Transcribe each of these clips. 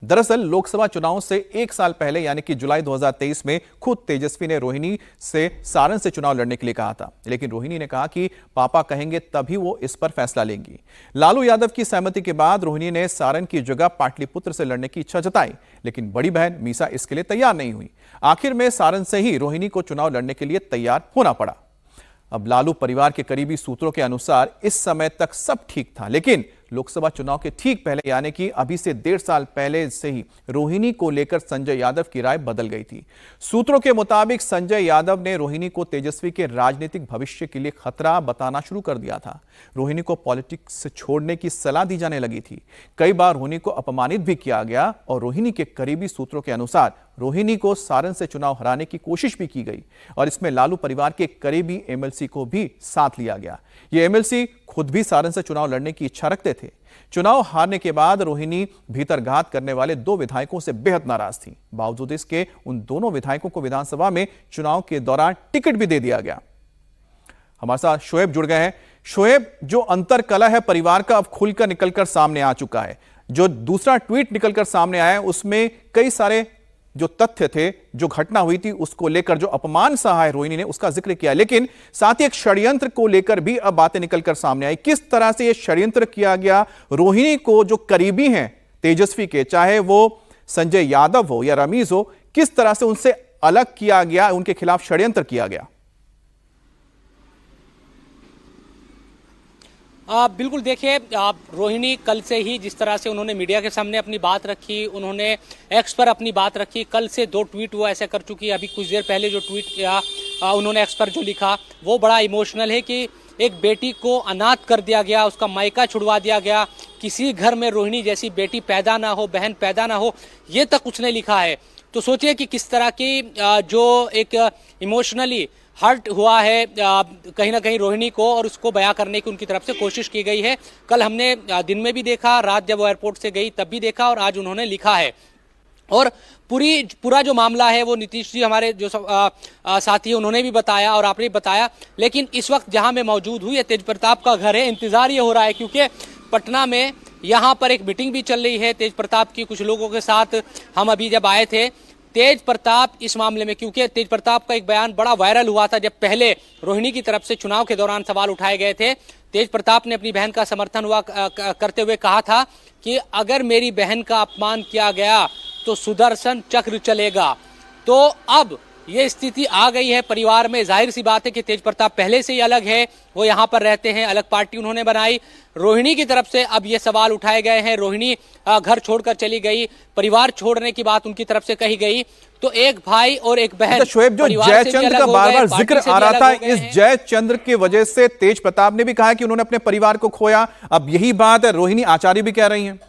दरअसल लोकसभा चुनाव से एक साल पहले यानी कि जुलाई 2023 में खुद तेजस्वी ने रोहिणी से सारण से चुनाव लड़ने के लिए कहा था, लेकिन रोहिणी ने कहा कि पापा कहेंगे तभी वो इस पर फैसला लेंगी। लालू यादव की सहमति के बाद रोहिणी ने सारण की जगह पाटलिपुत्र से लड़ने की इच्छा जताई, लेकिन बड़ी बहन मीसा इसके लिए तैयार नहीं हुई। आखिर में सारण से ही रोहिणी को चुनाव लड़ने के लिए तैयार होना पड़ा। अब लालू परिवार के करीबी सूत्रों के अनुसार इस समय तक सब ठीक था, लेकिन लोकसभा चुनाव के ठीक पहले यानी कि अभी से 1.5 साल पहले से ही रोहिणी को लेकर संजय यादव की राय बदल गई थी। सूत्रों के मुताबिक संजय यादव ने रोहिणी को तेजस्वी के राजनीतिक भविष्य के लिए खतरा बताना शुरू कर दिया था। रोहिणी को पॉलिटिक्स छोड़ने की सलाह दी जाने लगी थी। कई बार रोहिणी को अपमानित भी किया गया और रोहिणी के करीबी सूत्रों के अनुसार रोहिणी को सारण से चुनाव हराने की कोशिश भी की गई और इसमें लालू परिवार के करीबी एमएलसी को भी साथ लिया गया। ये एमएलसी खुद भी सारण से चुनाव लड़ने की इच्छा रखते थे। चुनाव हारने के बाद रोहिणी भीतरघात करने वाले 2 विधायकों से बेहद नाराज थी। बावजूद इसके उन दोनों विधायकों को विधानसभा में चुनाव के दौरान टिकट भी दे दिया गया। हमारे साथ शोएब जुड़ गए हैं। शोएब, जो अंतरकलह है परिवार का अब खुलकर निकलकर सामने आ चुका है। जो दूसरा ट्वीट निकलकर सामने आया उसमें कई सारे जो तथ्य थे, जो घटना हुई थी उसको लेकर जो अपमान सहा है रोहिणी ने उसका जिक्र किया, लेकिन साथ ही एक षड्यंत्र को लेकर भी अब बातें निकलकर सामने आई। किस तरह से यह षड्यंत्र किया गया? रोहिणी को जो करीबी हैं तेजस्वी के, चाहे वो संजय यादव हो या रमीज हो, किस तरह से उनसे अलग किया गया, उनके खिलाफ षड्यंत्र किया गया? बिल्कुल, देखिए रोहिणी कल से ही जिस तरह से उन्होंने मीडिया के सामने अपनी बात रखी, उन्होंने एक्स पर अपनी बात रखी। कल से 2 ट्वीट वो ऐसे कर चुकी है। अभी कुछ देर पहले जो ट्वीट किया उन्होंने एक्स पर जो लिखा वो बड़ा इमोशनल है कि एक बेटी को अनाथ कर दिया गया, उसका मायका छुड़वा दिया गया, किसी घर में रोहिणी जैसी बेटी पैदा ना हो, बहन पैदा ना हो, ये तक उसने लिखा है। तो सोचिए कि किस तरह की जो एक इमोशनली हर्ट हुआ है कहीं ना कहीं रोहिणी को, और उसको बयां करने की उनकी तरफ से कोशिश की गई है। कल हमने दिन में भी देखा, रात जब वो एयरपोर्ट से गई तब भी देखा, और आज उन्होंने लिखा है। और पूरा जो मामला है वो नीतीश जी हमारे जो साथी उन्होंने भी बताया और आपने भी बताया। लेकिन इस वक्त जहां मैं मौजूद हूँ, ये तेज प्रताप का घर है। इंतजार ये हो रहा है क्योंकि पटना में यहाँ पर एक मीटिंग भी चल रही है तेज प्रताप की कुछ लोगों के साथ। हम अभी जब आए थे, तेज प्रताप इस मामले में, क्योंकि तेज प्रताप का एक बयान बड़ा वायरल हुआ था जब पहले रोहिणी की तरफ से चुनाव के दौरान सवाल उठाए गए थे। तेज प्रताप ने अपनी बहन का समर्थन करते हुए कहा था कि अगर मेरी बहन का अपमान किया गया तो सुदर्शन चक्र चलेगा। तो अब ये स्थिति आ गई है परिवार में। जाहिर सी बात है कि तेज प्रताप पहले से ही अलग है, वो यहाँ पर रहते हैं, अलग पार्टी उन्होंने बनाई। रोहिणी की तरफ से अब ये सवाल उठाए गए हैं। रोहिणी घर छोड़कर चली गई, परिवार छोड़ने की बात उनकी तरफ से कही गई। तो एक भाई और एक बहन, शोएब, जो जयचंद्र का बार बार जिक्र आ रहा था, इस जयचंद्र की वजह से तेज प्रताप ने भी कहा कि उन्होंने अपने परिवार को खोया। अब यही बात रोहिणी आचार्य भी कह रही हैं।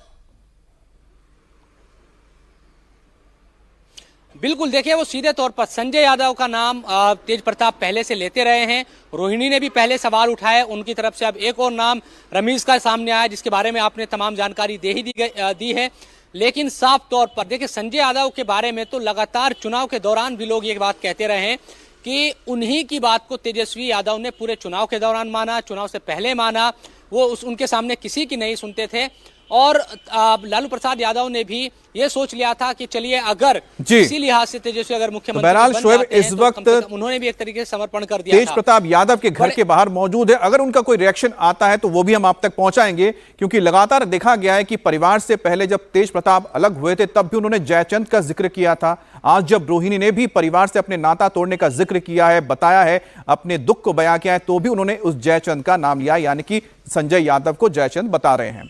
बिल्कुल, देखिए वो सीधे तौर पर संजय यादव का नाम तेज प्रताप पहले से लेते रहे हैं। रोहिणी ने भी पहले सवाल उठाए, उनकी तरफ से अब एक और नाम रमीज का सामने आया, जिसके बारे में आपने तमाम जानकारी दी है। लेकिन साफ तौर पर देखिए संजय यादव के बारे में तो लगातार चुनाव के दौरान भी लोग ये बात कहते रहे हैं कि उन्हीं की बात को तेजस्वी यादव ने पूरे चुनाव के दौरान माना, चुनाव से पहले माना। वो उनके सामने किसी की नहीं सुनते थे। और लालू प्रसाद यादव ने भी ये सोच लिया था कि चलिए अगर इसी लिहाज से तेजस्वी अगर मुख्यमंत्री बहरहाल शोएब, इस वक्त उन्होंने भी एक तरीके से समर्पण कर दिया। तेज प्रताप यादव के घर के बाहर मौजूद है। अगर उनका कोई रिएक्शन आता है तो वो भी हम आप तक पहुंचाएंगे, क्योंकि लगातार देखा गया है कि परिवार से पहले जब तेज प्रताप अलग हुए थे तब भी उन्होंने जयचंद का जिक्र किया था। आज जब रोहिणी ने भी परिवार से अपने नाता तोड़ने का जिक्र किया है, बताया है, अपने दुख को बयां किया है, तो भी उन्होंने उस जयचंद का नाम लिया, यानी कि संजय यादव को जयचंद बता रहे हैं।